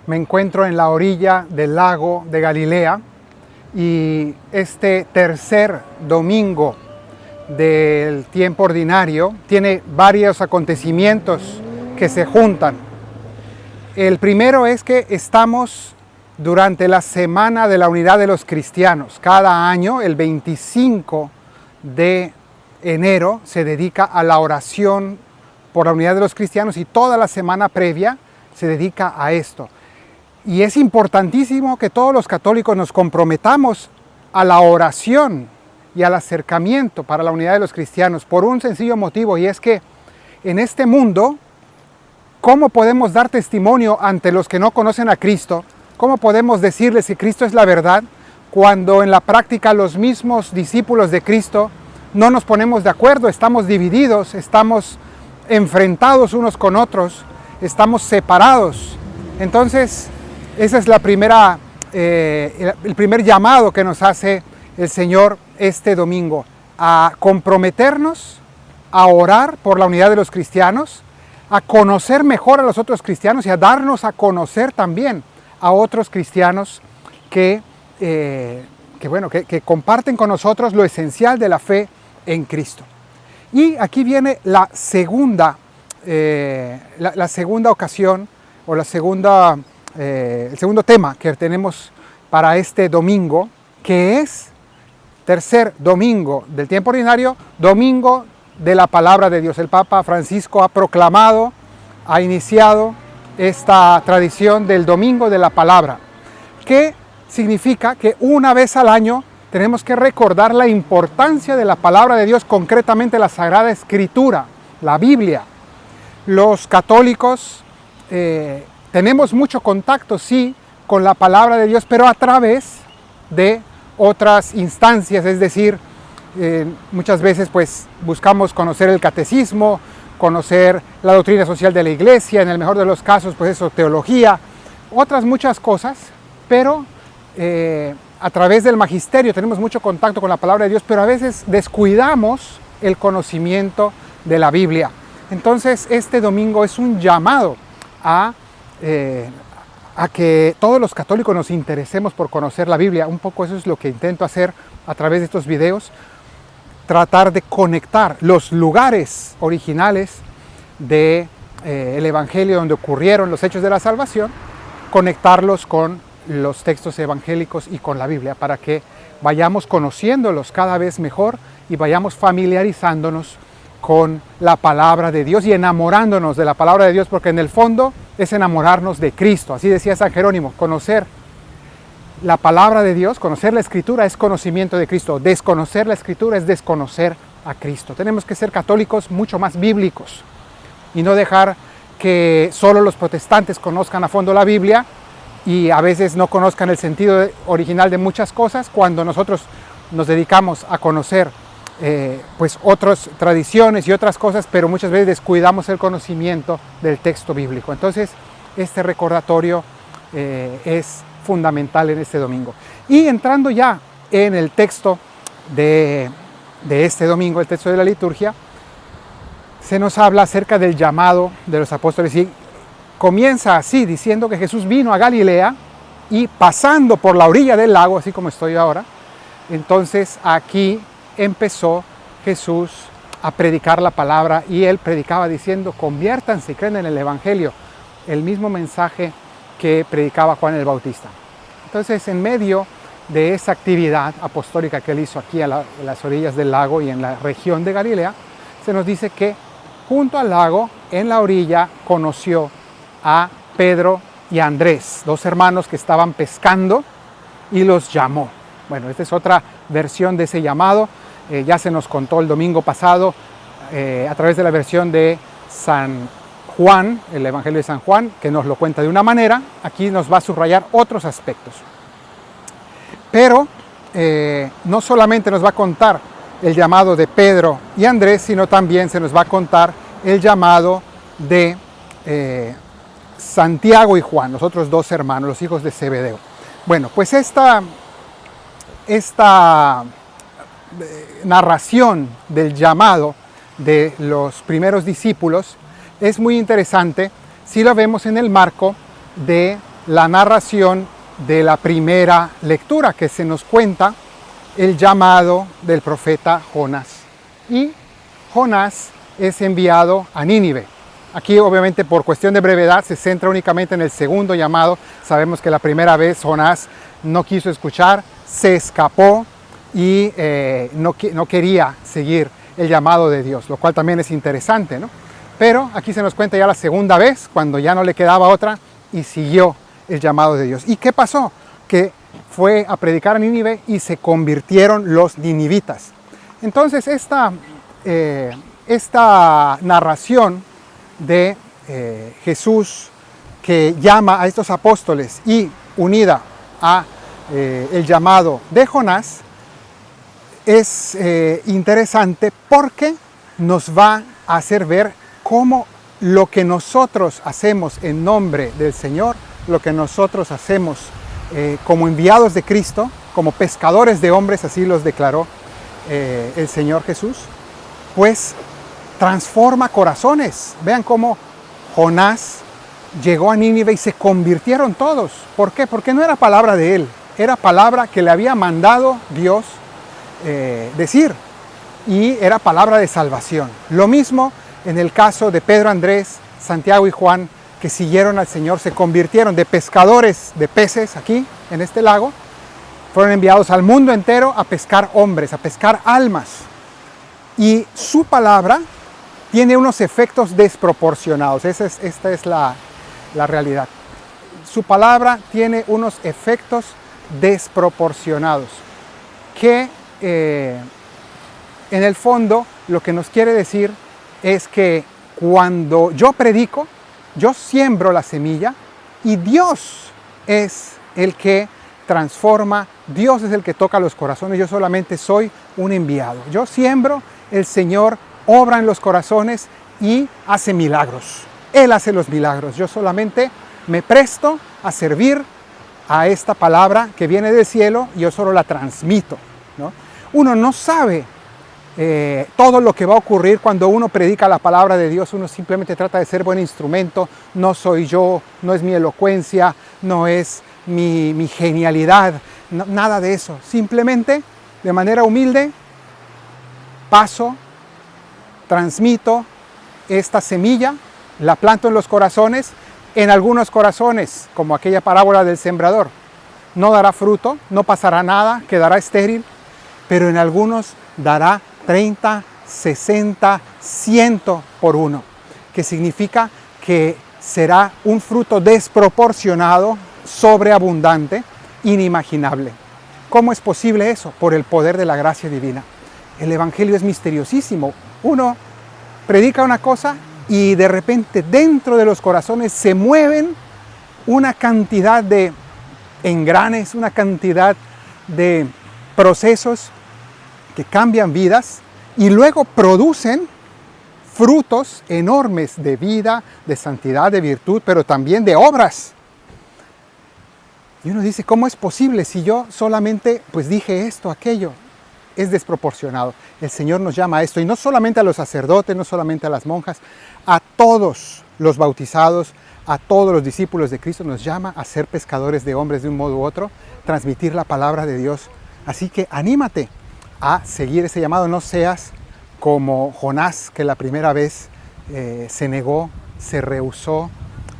Me encuentro en la orilla del lago de Galilea y este tercer domingo del tiempo ordinario tiene varios acontecimientos que se juntan. El primero es que estamos durante la Semana de la Unidad de los Cristianos. Cada año, el 25 de enero, se dedica a la oración por la unidad de los cristianos y toda la semana previa se dedica a esto. Y es importantísimo que todos los católicos nos comprometamos a la oración y al acercamiento para la unidad de los cristianos por un sencillo motivo, y es que en este mundo, ¿cómo podemos dar testimonio ante los que no conocen a Cristo? ¿Cómo podemos decirles que Cristo es la verdad cuando en la práctica los mismos discípulos de Cristo no nos ponemos de acuerdo, estamos divididos, estamos enfrentados unos con otros, estamos separados? Entonces, ese es el primer llamado que nos hace el Señor este domingo, a comprometernos a orar por la unidad de los cristianos, a conocer mejor a los otros cristianos y a darnos a conocer también a otros cristianos que comparten con nosotros lo esencial de la fe en Cristo. Y aquí viene la segunda ocasión, o el segundo tema que tenemos para este domingo, que es tercer domingo del tiempo ordinario, domingo de la palabra de Dios. El Papa Francisco ha proclamado, ha iniciado esta tradición del domingo de la palabra, que significa que una vez al año tenemos que recordar la importancia de la palabra de Dios, concretamente la Sagrada Escritura, la Biblia. Los católicos tenemos mucho contacto, sí, con la palabra de Dios, pero a través de otras instancias, es decir, muchas veces pues buscamos conocer el catecismo, conocer la doctrina social de la Iglesia, en el mejor de los casos pues eso, teología, otras muchas cosas, pero a través del magisterio tenemos mucho contacto con la palabra de Dios, pero a veces descuidamos el conocimiento de la Biblia. Entonces este domingo es un llamado a que todos los católicos nos interesemos por conocer la Biblia. Un poco eso es lo que intento hacer a través de estos videos, tratar de conectar los lugares originales del Evangelio donde ocurrieron los hechos de la salvación, conectarlos con los textos evangélicos y con la Biblia, para que vayamos conociéndolos cada vez mejor y vayamos familiarizándonos con la palabra de Dios y enamorándonos de la palabra de Dios, porque en el fondo es enamorarnos de Cristo. Así decía San Jerónimo: conocer la palabra de Dios, conocer la Escritura es conocimiento de Cristo, desconocer la Escritura es desconocer a Cristo. Tenemos que ser católicos mucho más bíblicos y no dejar que solo los protestantes conozcan a fondo la Biblia y a veces no conozcan el sentido original de muchas cosas, cuando nosotros nos dedicamos a conocer pues otras tradiciones y otras cosas, pero muchas veces descuidamos el conocimiento del texto bíblico. Entonces este recordatorio es fundamental en este domingo. Y entrando ya en el texto de este domingo, el texto de la liturgia, se nos habla acerca del llamado de los apóstoles, y comienza así, diciendo que Jesús vino a Galilea y pasando por la orilla del lago, así como estoy ahora, entonces aquí empezó Jesús a predicar la palabra, y él predicaba diciendo: conviértanse y crean en el Evangelio, el mismo mensaje que predicaba Juan el Bautista. Entonces, en medio de esa actividad apostólica que él hizo aquí a las orillas del lago y en la región de Galilea, se nos dice que junto al lago, en la orilla, conoció a Pedro y a Andrés, dos hermanos que estaban pescando, y los llamó. Bueno, esta es otra versión de ese llamado. Ya se nos contó el domingo pasado a través de la versión de San Juan, el Evangelio de San Juan, que nos lo cuenta de una manera. Aquí nos va a subrayar otros aspectos. Pero no solamente nos va a contar el llamado de Pedro y Andrés, sino también se nos va a contar el llamado de Santiago y Juan, los otros dos hermanos, los hijos de Zebedeo. Bueno, pues esta narración del llamado de los primeros discípulos es muy interesante si lo vemos en el marco de la narración de la primera lectura, que se nos cuenta el llamado del profeta Jonás. Y Jonás es enviado a Nínive. Aquí obviamente por cuestión de brevedad se centra únicamente en el segundo llamado. Sabemos que la primera vez Jonás no quiso escuchar, se escapó y no quería seguir el llamado de Dios, lo cual también es interesante, ¿no? Pero aquí se nos cuenta ya la segunda vez, cuando ya no le quedaba otra, y siguió el llamado de Dios. ¿Y qué pasó? Que fue a predicar a Nínive y se convirtieron los ninivitas. Entonces esta narración de Jesús que llama a estos apóstoles y unida a el llamado de Jonás es interesante porque nos va a hacer ver cómo lo que nosotros hacemos en nombre del Señor, lo que nosotros hacemos como enviados de Cristo, como pescadores de hombres, así los declaró el Señor Jesús, pues transforma corazones. Vean cómo Jonás llegó a Nínive y se convirtieron todos. ¿Por qué? Porque no era palabra de él, era palabra que le había mandado Dios decir, y era palabra de salvación. Lo mismo en el caso de Pedro, Andrés, Santiago y Juan, que siguieron al Señor, se convirtieron de pescadores de peces aquí en este lago, fueron enviados al mundo entero a pescar hombres, a pescar almas. Y su palabra tiene unos efectos desproporcionados. Esta es la realidad. Su palabra tiene unos efectos desproporcionados que en el fondo lo que nos quiere decir es que cuando yo predico, yo siembro la semilla y Dios es el que transforma, Dios es el que toca los corazones, yo solamente soy un enviado. Yo siembro, el Señor obra en los corazones y hace milagros. Él hace los milagros, yo solamente me presto a servir a esta palabra que viene del cielo y yo solo la transmito, ¿no? Uno no sabe todo lo que va a ocurrir cuando uno predica la palabra de Dios. Uno simplemente trata de ser buen instrumento. No soy yo, no es mi elocuencia, no es mi genialidad, no, nada de eso. Simplemente, de manera humilde, paso, transmito esta semilla, la planto en los corazones. En algunos corazones, como aquella parábola del sembrador, no dará fruto, no pasará nada, quedará estéril, pero en algunos dará 30, 60, 100 por uno, que significa que será un fruto desproporcionado, sobreabundante, inimaginable. ¿Cómo es posible eso? Por el poder de la gracia divina. El Evangelio es misteriosísimo. Uno predica una cosa y de repente dentro de los corazones se mueven una cantidad de engranes, una cantidad de procesos que cambian vidas y luego producen frutos enormes de vida, de santidad, de virtud, pero también de obras. Y uno dice, ¿cómo es posible si yo solamente pues dije esto, aquello? Es desproporcionado. El Señor nos llama a esto, y no solamente a los sacerdotes, no solamente a las monjas, a todos los bautizados, a todos los discípulos de Cristo nos llama a ser pescadores de hombres de un modo u otro, transmitir la palabra de Dios. Así que anímate a seguir ese llamado, no seas como Jonás, que la primera vez se negó, se rehusó,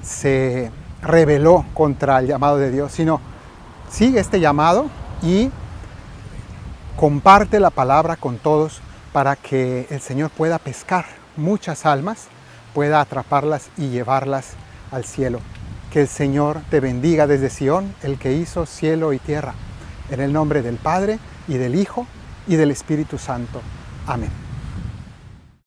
se rebeló contra el llamado de Dios, sino sigue este llamado y comparte la palabra con todos para que el Señor pueda pescar muchas almas, pueda atraparlas y llevarlas al cielo. Que el Señor te bendiga desde Sión, el que hizo cielo y tierra. En el nombre del Padre, y del Hijo, y del Espíritu Santo. Amén.